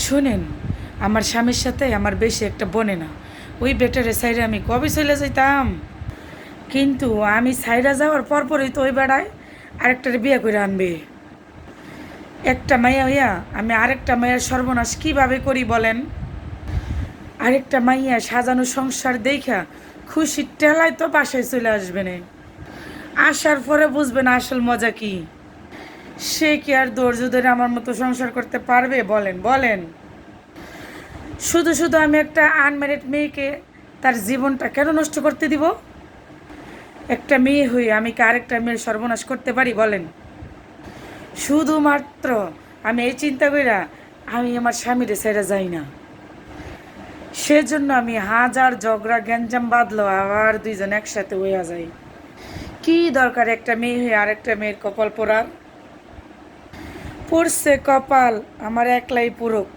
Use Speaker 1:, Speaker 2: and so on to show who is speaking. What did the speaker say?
Speaker 1: শোনেন, আমার স্বামীর সাথে আমার বেশি একটা বনে না। ওই বেটারে সাইডে আমি কবে চলে যাইতাম, কিন্তু আমি সাইডা যাওয়ার পরপরই তো ওই বেড়ায় আরেকটারে বিয়ে করে আনবে। একটা মাইয়া হইয়া আমি আরেকটা মাইয়ার সর্বনাশ কিভাবে করি বলেন? আরেকটা মাইয়া সাজানো সংসার দেখা খুশির টেলায় তো বাসায় চলে আসবে না। আসার পরে বুঝবে না আসল মজা কি। সে কি আর ধৈর্য ধরে আমার মতো সংসার করতে পারবে বলেন বলেন? শুধু শুধু আমি একটা আনম্যারিড মেয়েকে তার জীবনটা কেন নষ্ট করতে দিব? একটা মেয়ে হয়ে আমি কি আরেকটা মেয়ের সর্বনাশ করতে পারি বলেন? শুধুমাত্র আমি এই চিন্তা কইরা আমি আমার স্বামীরে ছেড়ে যাই না। সেজন্য আমি হাজার ঝগড়া গ্যাঞ্জাম বাঁধলো আবার দুইজন একসাথে হইয়া যাই। কি দরকার একটা মেয়ে হয়ে আরেকটা মেয়ের কপাল পোড়ার? পড়ছে কপাল আমার একলাই পুরুক।